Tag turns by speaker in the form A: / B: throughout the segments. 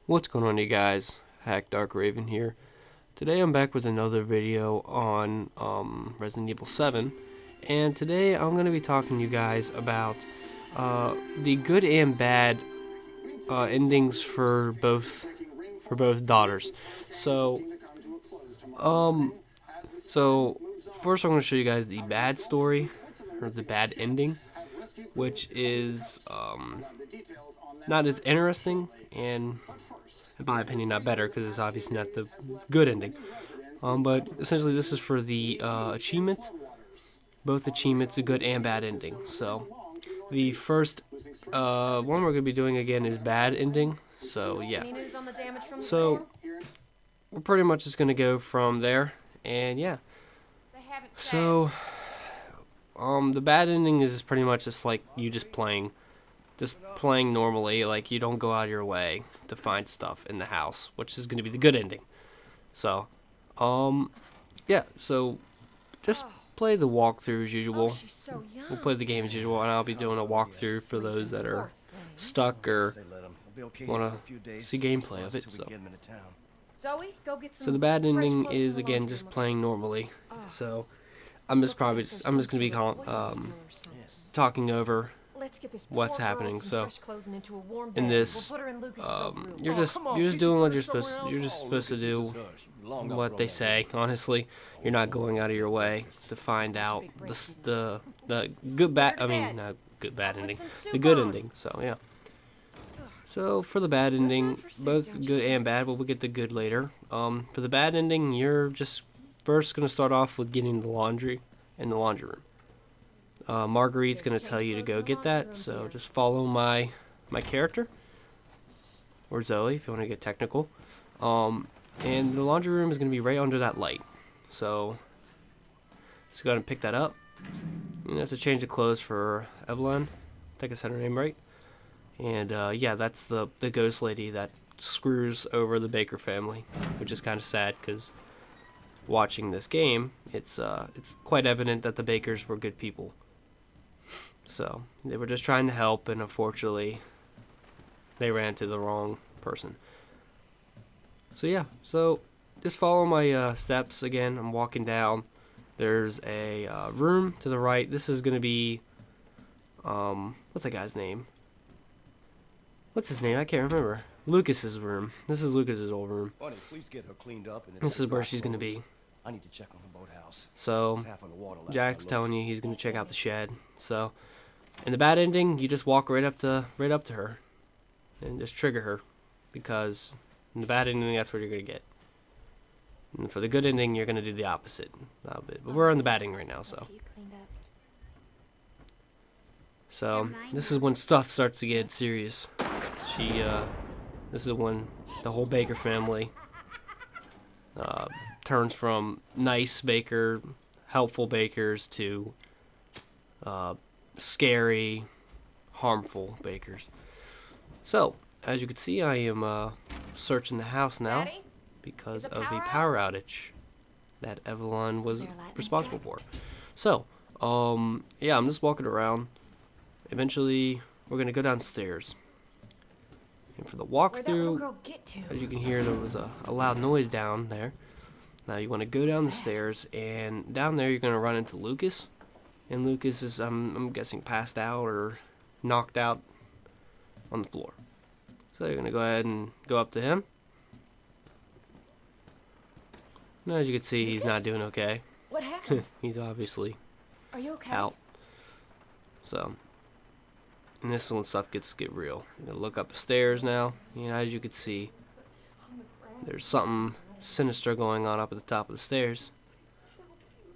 A: What's going on, you guys? Hack Dark Raven here. Today I'm back with another video on Resident Evil 7, and today I'm going to be talking to you guys about the good and bad endings for both daughters. So first I'm going to show you guys the bad story, or the bad ending, which is not as interesting and, in my opinion, not better, because it's obviously not the good ending. But essentially this is for the achievement. Both achievements, a good and bad ending. So the first one we're going to be doing again is bad ending. So yeah. So we're pretty much just going to go from there. And yeah. So the bad ending is pretty much just like you just playing normally, like you don't go out of your way to find stuff in the house, which is going to be the good ending. So, yeah, so just play the walkthrough as usual. We'll play the game as usual, and I'll be doing a walkthrough for those that are stuck or want to see gameplay of it. So the bad ending is, again, just playing normally. So I'm just going to be talking over what's happening. So in this, you're just doing what you're supposed to do, what they say. Honestly, you're not going out of your way to find out the not good bad ending, the good ending. So yeah. So for the bad ending, both good and bad, but we'll get the good later. For the bad ending, you're just first gonna start off with getting the laundry in the laundry room. Marguerite's going to tell you to go get that, so just follow my character, or Zoe if you want to get technical. And the laundry room is going to be right under that light, so let's go ahead and pick that up. And that's a change of clothes for Evelyn, I think I said her name right. And yeah, that's the ghost lady that screws over the Baker family, which is kind of sad because watching this game, it's quite evident that the Bakers were good people. So they were just trying to help, and unfortunately they ran to the wrong person. So yeah, so just follow my steps. Again, I'm walking down. There's a room to the right. This is going to be what's that guy's name? What's his name? I can't remember. Lucas's room. This is Lucas's old room.
B: Buddy, please get her cleaned up and
A: this is where she's going to be.
B: I need to check on the boathouse.
A: So Jack's telling you he's going to check out the shed. So in the bad ending, you just walk right up to her and just trigger her, because in the bad ending, that's what you're going to get. And for the good ending, you're going to do the opposite. But we're on the bad ending right now, so. So this is when stuff starts to get serious. This is when the whole Baker family turns from nice Baker, helpful Bakers to scary, harmful Bakers. So, as you can see, I am searching the house now because of a power outage that Evelyn was responsible for. So, yeah, I'm just walking around. Eventually, we're going to go downstairs. And for the walkthrough, as you can hear, there was a loud noise down there. Now you want to go down the stairs, and down there you're going to run into Lucas. And Lucas is, I'm guessing, passed out or knocked out on the floor. So you're going to go ahead and go up to him. Now, as you can see, he's not doing okay.
C: What happened?
A: He's obviously
C: okay?
A: out. So, and this is when stuff gets real. You're going to look up the stairs now. And as you can see, there's something sinister going on up at the top of the stairs.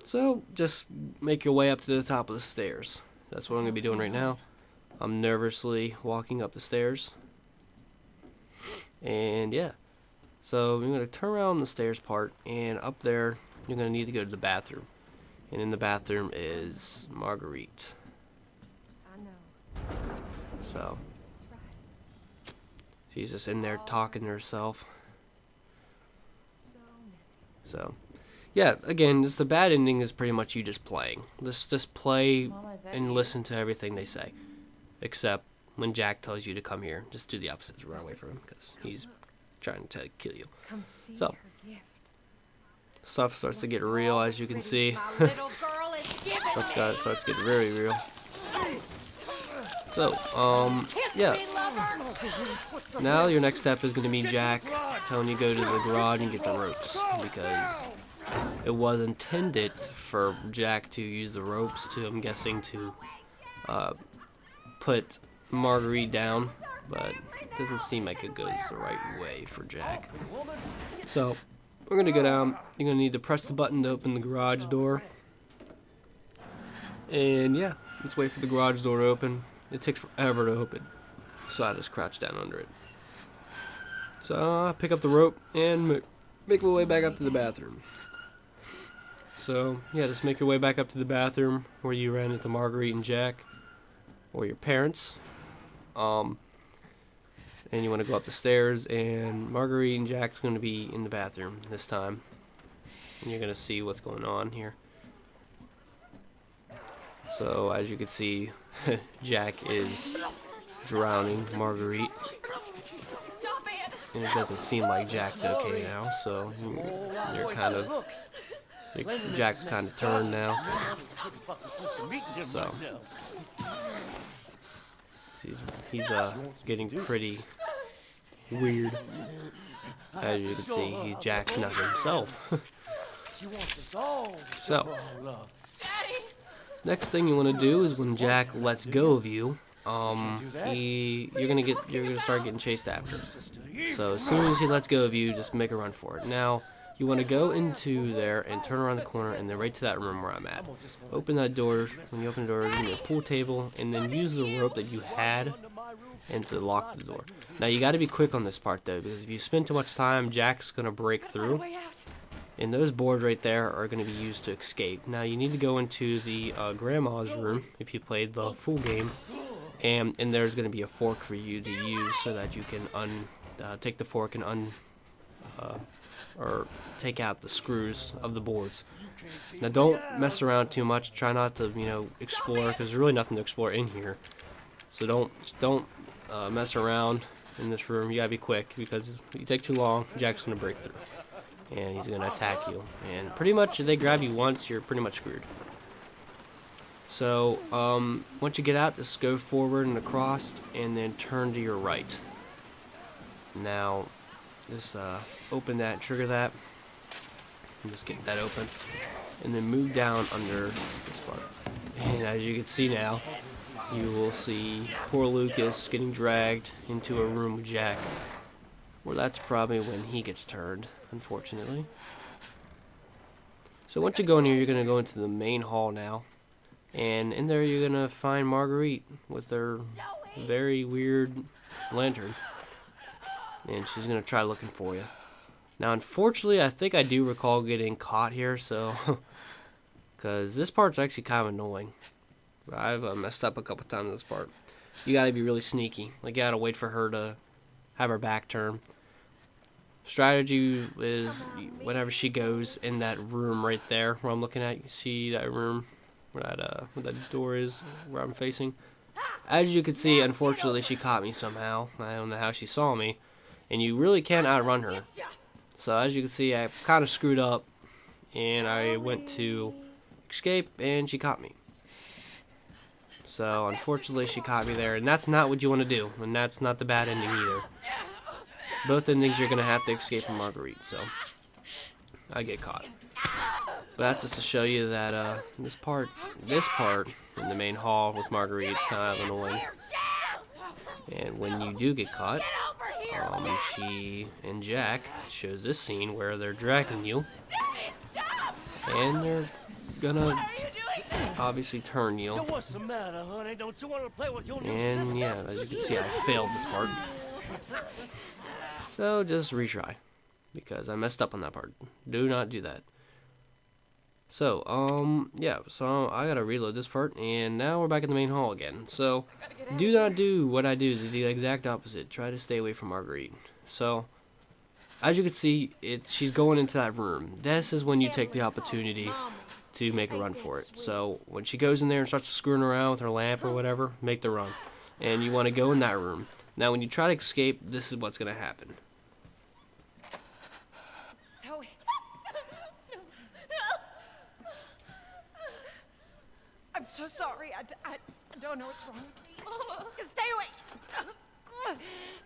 A: So just make your way up to the top of the stairs. That's what I'm going to be doing right now. I'm nervously walking up the stairs. And yeah. So you're going to turn around the stairs part, and up there you're going to need to go to the bathroom. And in the bathroom is Marguerite. So she's just in there talking to herself. So yeah, again, the bad ending is pretty much you just playing. Just play and listen to everything they say. Except when Jack tells you to come here, just do the opposite. Run away from him, because he's trying to kill you.
C: Come see
A: So,
C: her gift.
A: stuff starts to get real, as you can see.
C: My little girl is giving
A: Stuff starts getting very real. So, yeah.
C: me, lover.
A: Now your next step is going to be Jack telling you go to the garage and get the ropes, because it was intended for Jack to use the ropes to, I'm guessing, to put Marguerite down, but it doesn't seem like it goes the right way for Jack. So, we're going to go down. You're going to need to press the button to open the garage door. And yeah, just wait for the garage door to open. It takes forever to open, so I just crouch down under it. So I pick up the rope and make my way back up to the bathroom. So yeah, just make your way back up to the bathroom where you ran into Marguerite and Jack, or your parents. And you want to go up the stairs, and Marguerite and Jack's going to be in the bathroom this time, and you're going to see what's going on here. So as you can see, Jack is drowning Marguerite, and it doesn't seem like Jack's okay now, so you're kind of, Jack's kind of turned now. So he's getting pretty weird. As you can see, Jack's not himself. So next thing you want to do is when Jack lets go of you, you're gonna start getting chased after. So as soon as he lets go of you, just make a run for it. Now you want to go into there and turn around the corner, and then right to that room where I'm at. Open that door. When you open the door, there's gonna be a pool table, and then use the rope that you had and to lock the door. Now you got to be quick on this part though, because if you spend too much time, Jack's gonna break through. And those boards right there are going to be used to escape. Now you need to go into the grandma's room if you played the full game, and there's going to be a fork for you to use so that you can take the fork and or take out the screws of the boards. Now don't mess around too much. Try not to explore, because there's really nothing to explore in here. So don't mess around in this room. You gotta be quick, because if you take too long, Jack's going to break through. And he's going to attack you. And pretty much, if they grab you once, you're pretty much screwed. So, once you get out, just go forward and across, and then turn to your right. Now, just open that, trigger that, and just get that open. And then move down under this part. And as you can see now, you will see poor Lucas getting dragged into a room with Jack. Well, that's probably when he gets turned, unfortunately. So once you go in here, you're going to go into the main hall now. And in there, you're going to find Marguerite with her very weird lantern. And she's going to try looking for you. Now, unfortunately, I think I do recall getting caught here, so... because this part's actually kind of annoying. I've messed up a couple times in this part. You got to be really sneaky. Like, you got to wait for her to have her back turned. Strategy is whenever she goes in that room right there where I'm looking at, you see that room where that door is, where I'm facing. As you can see, unfortunately, she caught me somehow. I don't know how she saw me, and you really can't outrun her. So as you can see, I kind of screwed up, and I went to escape, and she caught me. So unfortunately, she caught me there, and that's not what you want to do, and that's not the bad ending either. Both endings, you're gonna have to escape from Marguerite, so I get caught. But that's just to show you that this part in the main hall with Marguerite is kind of annoying. And when you do get caught, she and Jack shows this scene where they're dragging you, and they're gonna obviously turn you. And yeah, as you can see, I failed this part. So just retry, because I messed up on that part. Do not do that. So, yeah, so I gotta reload this part, and now we're back in the main hall again. So, do not do what I do, the exact opposite. Try to stay away from Marguerite. So, as you can see, she's going into that room. This is when you take the opportunity to make a run for it. So, when she goes in there and starts screwing around with her lamp or whatever, make the run. And you want to go in that room. Now, when you try to escape, this is what's going to happen.
C: so sorry. I don't know what's wrong.
D: Mama,
C: Stay away.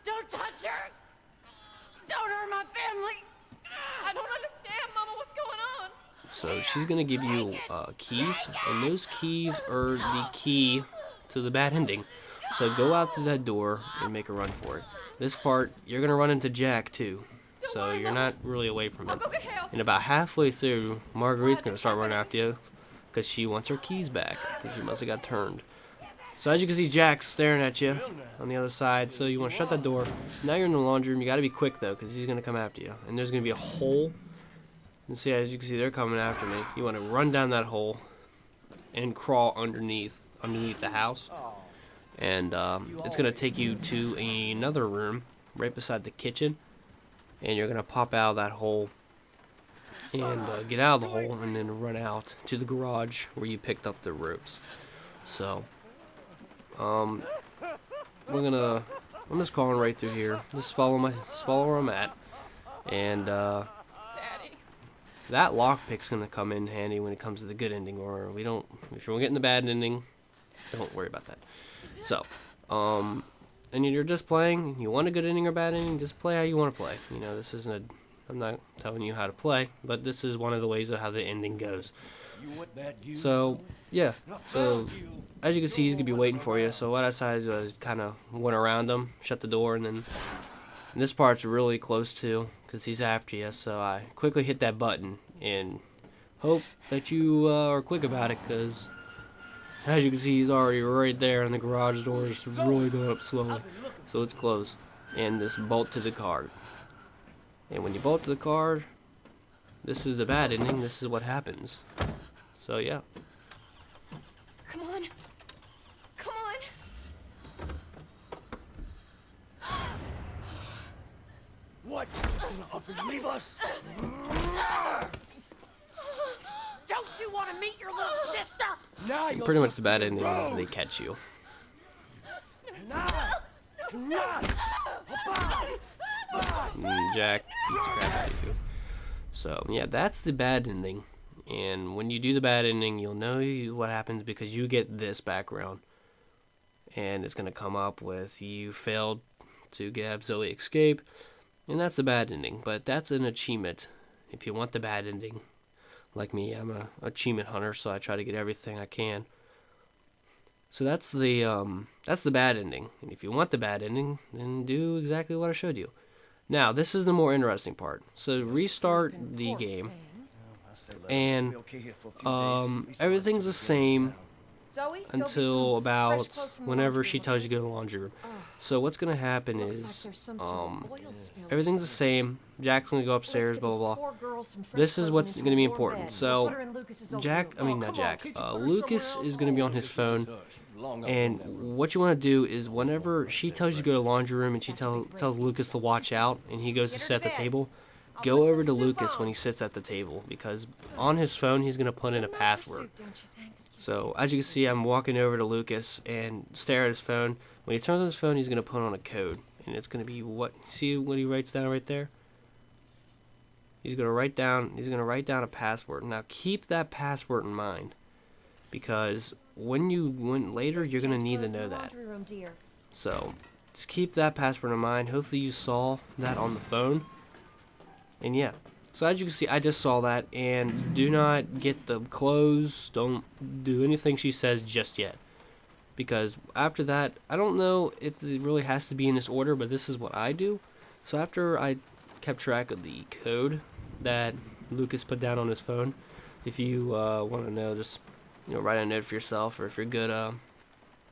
C: Don't touch her. Don't hurt my family.
D: I don't understand, Mama. What's going on?
A: So she's gonna give you keys, and those keys are the key to the bad ending. So go out to that door and make a run for it. This part, you're gonna run into Jack too, so you're not really away from
D: I'll
A: it.
D: go get help.
A: And about halfway through, Marguerite's gonna start running after you because she wants her keys back because she must have got turned. So as you can see, Jack's staring at you on the other side. So you want to shut that door. Now you're in the laundry room. You got to be quick though, because he's gonna come after you. And there's gonna be a hole. And see, as you can see, they're coming after me. You want to run down that hole and crawl underneath the house. And it's gonna take you to another room right beside the kitchen. And you're gonna pop out of that hole and get out of the hole, and then run out to the garage where you picked up the ropes. So. I'm just crawling right through here. Just follow where I'm at, and
D: Daddy.
A: that lockpick's gonna come in handy when it comes to the good ending. Or if you're getting the bad ending, don't worry about that. So, and you're just playing. You want a good ending or bad ending? Just play how you want to play. You know, this isn't I'm not telling you how to play, but this is one of the ways of how the ending goes. So, yeah. So, as you can see, he's going to be waiting for you. So, what I decided was kind of went around him, shut the door, and then and this part's really close to, because he's after you. So, I quickly hit that button and hope that you are quick about it, because as you can see, he's already right there, and the garage door is really going up slowly. So, it's closed. And this bolt to the car. And when you bolt to the car, this is the bad ending. This is what happens. So, yeah.
D: Come on. Come on.
B: What? You're just gonna up and leave us?
C: Don't you want to meet your little sister?
B: Nah,
A: And pretty much the bad ending is they catch you. And Jack beats the crap out of you. So, yeah, that's the bad ending. And when you do the bad ending, you'll know what happens because you get this background. And it's going to come up with you failed to have Zoe escape. And that's the bad ending. But that's an achievement. If you want the bad ending, like me, I'm a achievement hunter, so I try to get everything I can. So that's the bad ending. And if you want the bad ending, then do exactly what I showed you. Now, this is the more interesting part. So restart the game, and everything's the same
C: Zoe,
A: until about whenever she tells you to go to the laundry room. So what's going to happen is everything's the same. Jack's going to go upstairs, blah, blah, blah. This is what's going to be important. So Lucas is going to be on his phone. And what you want to do is whenever she tells you to go to the laundry room and she tells Lucas to watch out and he goes to sit at the table, go over to Lucas when he sits at the table, because on his phone he's going to put in a password. So as you can see, I'm walking over to Lucas and stare at his phone. When he turns on his phone, he's going to put on a code, and it's going to be see what he writes down right there? He's going to write down a password. Now keep that password in mind, because when later, you're going to need to know that. So, just keep that password in mind. Hopefully you saw that on the phone. And yeah. So as you can see, I just saw that. And do not get the clothes. Don't do anything she says just yet. Because after that, I don't know if it really has to be in this order, but this is what I do. So after I kept track of the code that Lucas put down on his phone, if you want to know, just write a note for yourself, or if you're good,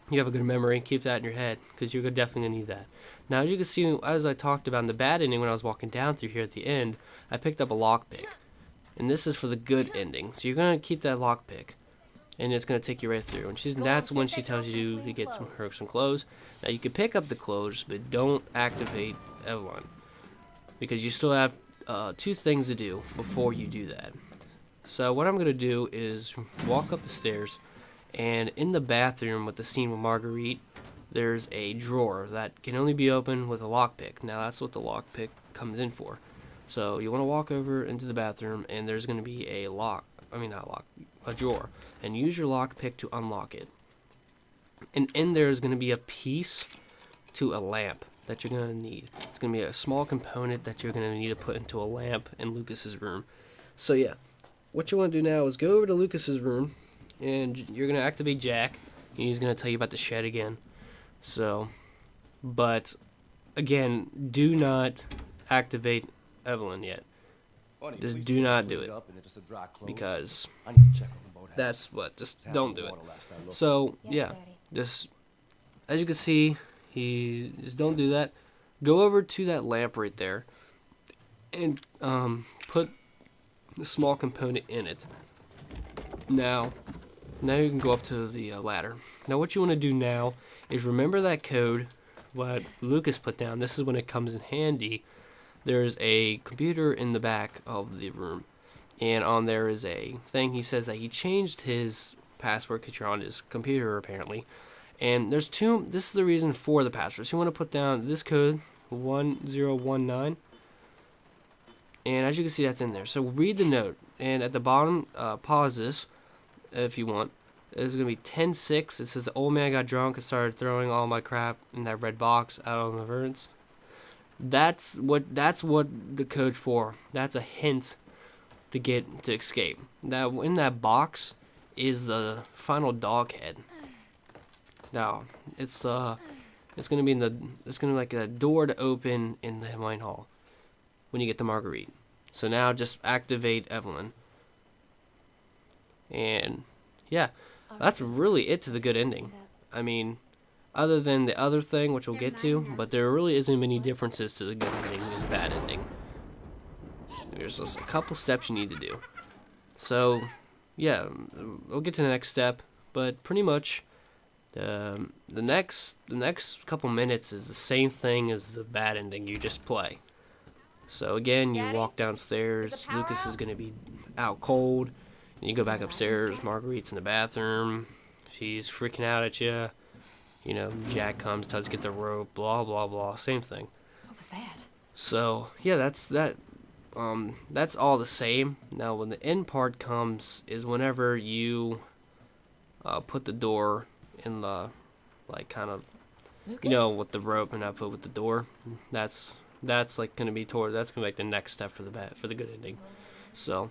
A: you have a good memory, keep that in your head, because you're definitely going to need that. Now, as you can see, as I talked about in the bad ending when I was walking down through here at the end, I picked up a lockpick. And this is for the good ending. So you're going to keep that lockpick, and it's going to take you right through. And that's when she tells you to get some clothes. Now, you can pick up the clothes, but don't activate Evelyn, because you still have 2 things to do before you do that. So what I'm going to do is walk up the stairs, and in the bathroom with the scene with Marguerite, there's a drawer that can only be opened with a lockpick. Now that's what the lockpick comes in for. So you want to walk over into the bathroom, and there's going to be a a drawer and use your lockpick to unlock it. And in there is going to be a piece to a lamp that you're going to need. It's going to be a small component that you're going to need to put into a lamp in Lucas's room. So yeah, what you want to do now is go over to Lucas's room, and you're going to activate Jack, and he's going to tell you about the shed again. So, but again, do not activate Evelyn yet. Just do not do it, because that's what, just don't do it. So yeah, just as you can see, just don't do that. Go over to that lamp right there and put a small component in it. Now you can go up to the ladder. Now what you want to do now is remember that code what Lucas put down. This is when it comes in handy. There's a computer in the back of the room, and on there is a thing. He says that he changed his password because you're on his computer apparently, and there's two. This is the reason for the password. So you want to put down this code 1019, and as you can see, that's in there. So read the note, and at the bottom, pause this if you want. It's gonna be 10-6. It says the old man got drunk and started throwing all my crap in that red box out of my versions. That's what the code's for. That's a hint to escape. Now in that box is the final dog head. Now it's gonna be like a door to open in the mine hall when you get to Marguerite. So now just activate Evelyn. And yeah, that's really it to the good ending. I mean, other than the other thing, which we'll get to, but there really isn't many differences to the good ending and the bad ending. There's just a couple steps you need to do. So, yeah, we'll get to the next step, but pretty much the next couple minutes is the same thing as the bad ending you just play. So again, you walk downstairs, Lucas is going to be out cold, and you go back upstairs, Marguerite's in the bathroom, she's freaking out at you. You know, Jack comes, tells you to get the rope, blah, blah, blah. Same thing.
C: What was that?
A: So, yeah, that's all the same. Now, when the end part comes is whenever you put the door in the, like, kind of, you know, with the rope and I put with the door. That's like going to be that's going to be like the next step for the good ending. So,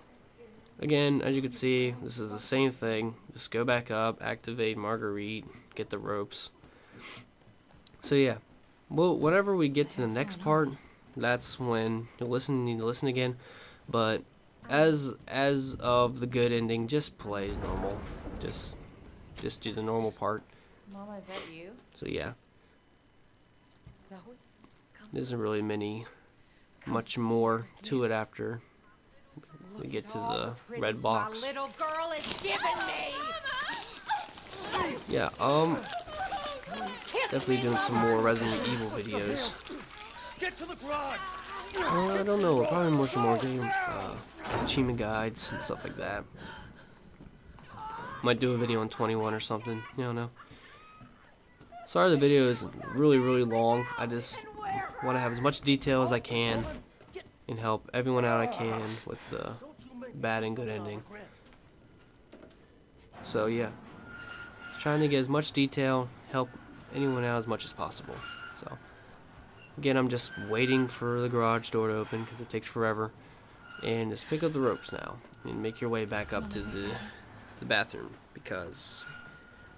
A: again, as you can see, this is the same thing. Just go back up, activate Marguerite, get the ropes. So yeah, well, whenever we get to the next part, that's when you need to listen again. But as of the good ending, just play as normal. Just do the normal part.
C: Mama, is that you?
A: So yeah,
C: Zoe?
A: there isn't really much more to it after we get to the red box.
C: My little girl is giving me.
A: Yeah, definitely doing some more Resident Evil videos.
B: Get to the garage.
A: I don't know, probably some more game achievement guides and stuff like that. Might do a video on 21 or something, you don't know. Sorry the video is really long. I just want to have as much detail as I can and help everyone out I can with the bad and good ending. So yeah, trying to get as much detail, help anyone out as much as possible. So again, I'm just waiting for the garage door to open because it takes forever. And just pick up the ropes now and make your way back up to the bathroom, because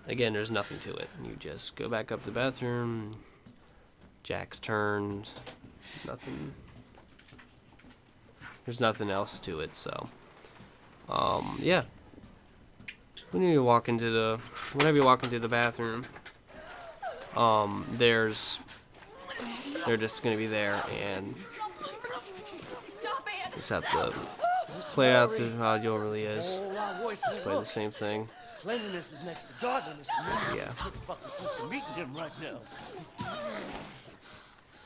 A: again, there's nothing to it. You just go back up to the bathroom, Jack's turns, nothing. There's nothing else to it. So yeah, whenever you walk into the bathroom, they're just gonna be there, and just have to play out through how it really is. Just play the same thing.
B: Cleanliness is next to godliness.
A: Yeah.
B: We're fucking close to meeting him right now.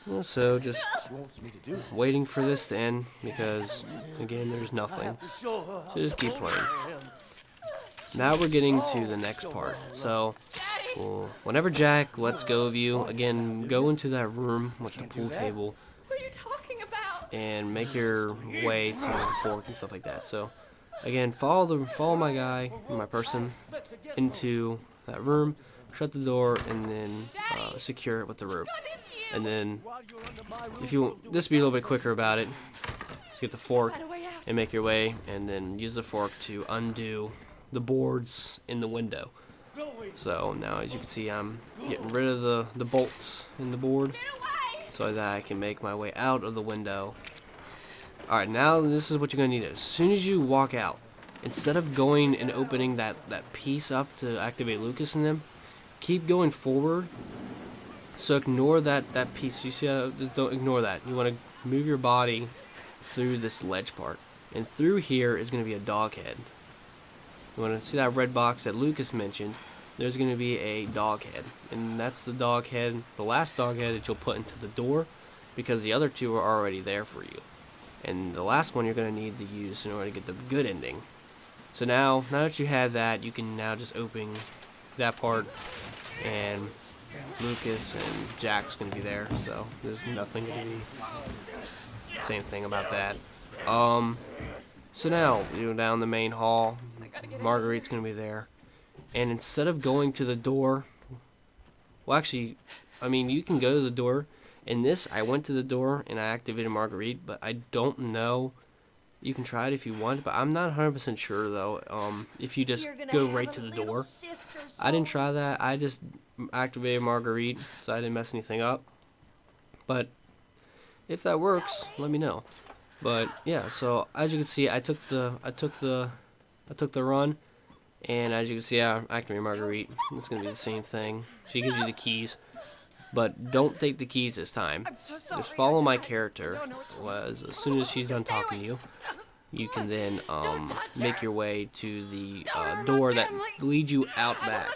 A: Well, so just
B: She wants me to do.
A: waiting for this to end, because again, there's nothing.
B: Show her how
A: So just keep
B: cold
A: playing.
B: I am.
A: Now we're getting to the next part. So whenever Jack lets go of you, again, go into that room with the pool table
D: What are you talking about?
A: and make your way to the fork and stuff like that. So again, follow my guy, my person, into that room, shut the door, and then secure it with the rope. And then, if you want this to be a little bit quicker about it, just get the fork and make your way, and then use the fork to undo the boards in the window. So now, as you can see, I'm getting rid of the bolts in the board so that I can make my way out of the window. Alright, now this is what you're going to need. As soon as you walk out, instead of going and opening that piece up to activate Lucas and them, keep going forward. So ignore that piece. You see how, don't ignore that. You want to move your body through this ledge part. And through here is going to be a dog head. You want to see that red box that Lucas mentioned. There's going to be a dog head. And that's the dog head, the last dog head that you'll put into the door, because the other two are already there for you. And the last one you're going to need to use in order to get the good ending. So now that you have that, you can now just open that part, and Lucas and Jack's going to be there, so there's nothing to be same thing about that. So now you go down the main hall. Marguerite's going to be there, and instead of going to the door, well, actually, I mean, you can go to the door. In this, I went to the door and I activated Marguerite, but I don't know. You can try it if you want, but I'm not 100% sure though. If you just go right to the door, I didn't try that. I just activated Marguerite, so I didn't mess anything up. But if that works, let me know. But yeah, so as you can see, I took the run, and as you can see, I activated Marguerite. It's gonna be the same thing. She gives you the keys. But don't take the keys this time. Just follow my character. As soon as she's done talking to you, you can then make your way to the door that leads you out back.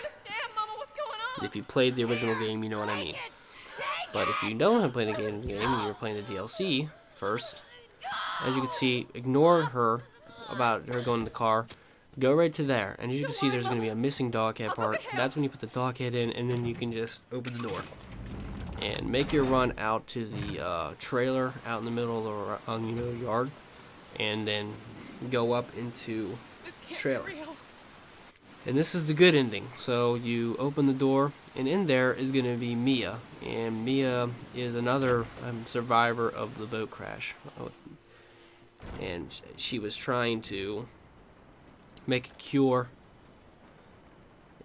A: If you played the original game, you know what I mean. But if you don't have played the game and you're playing the DLC first, as you can see, ignore her about her going in the car. Go right to there, and as you can see, there's going to be a missing dog head part. That's when you put the dog head in, and then you can just open the door. And make your run out to the trailer out in the middle of the yard, and then go up into the trailer. And this is the good ending. So you open the door, and in there is going to be Mia, and Mia is another survivor of the boat crash, and she was trying to make a cure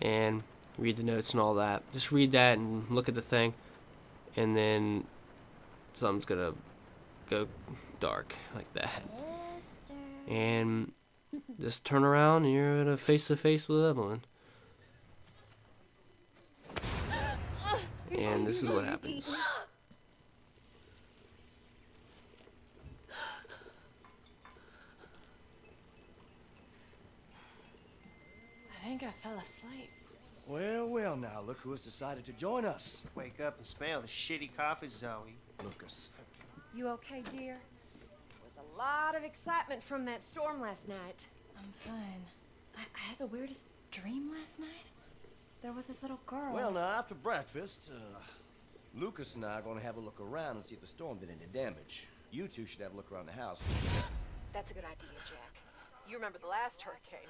A: and read the notes and all that. Just read that and look at the thing. And then something's gonna go dark like that. And just turn around and you're gonna face to face with Evelyn. And this is what happens.
D: I think I fell asleep.
B: Well, now, look who has decided to join us.
E: Wake up and smell the shitty coffee, Zoe.
B: Lucas.
C: You okay, dear? There was a lot of excitement from that storm last night.
D: I'm fine. I had the weirdest dream last night. There was this little girl.
B: Well, now, after breakfast, Lucas and I are going to have a look around and see if the storm did any damage. You two should have a look around the house.
C: That's a good idea, Jack. You remember the last hurricane.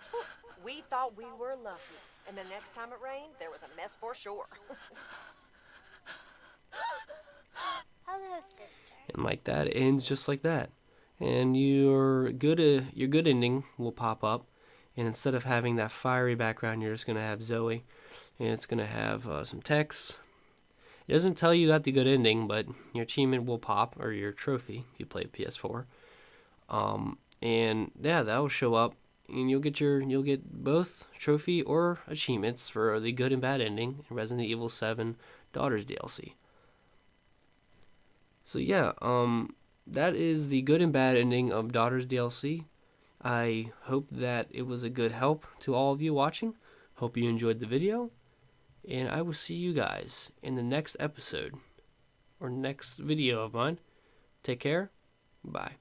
C: We thought we were lucky. And the next time it rained, there was a mess for sure.
F: Hello, sister.
A: And like that, it ends just like that. And your good ending will pop up. And instead of having that fiery background, you're just going to have Zoe. And it's going to have some text. It doesn't tell you got the good ending, but your achievement will pop, or your trophy if you play PS4. And yeah, that will show up, and you'll get both trophy or achievements for the good and bad ending in Resident Evil 7 Daughters DLC. So yeah, that is the good and bad ending of Daughters DLC. I hope that it was a good help to all of you watching. Hope you enjoyed the video, and I will see you guys in the next episode or next video of mine. Take care. Bye.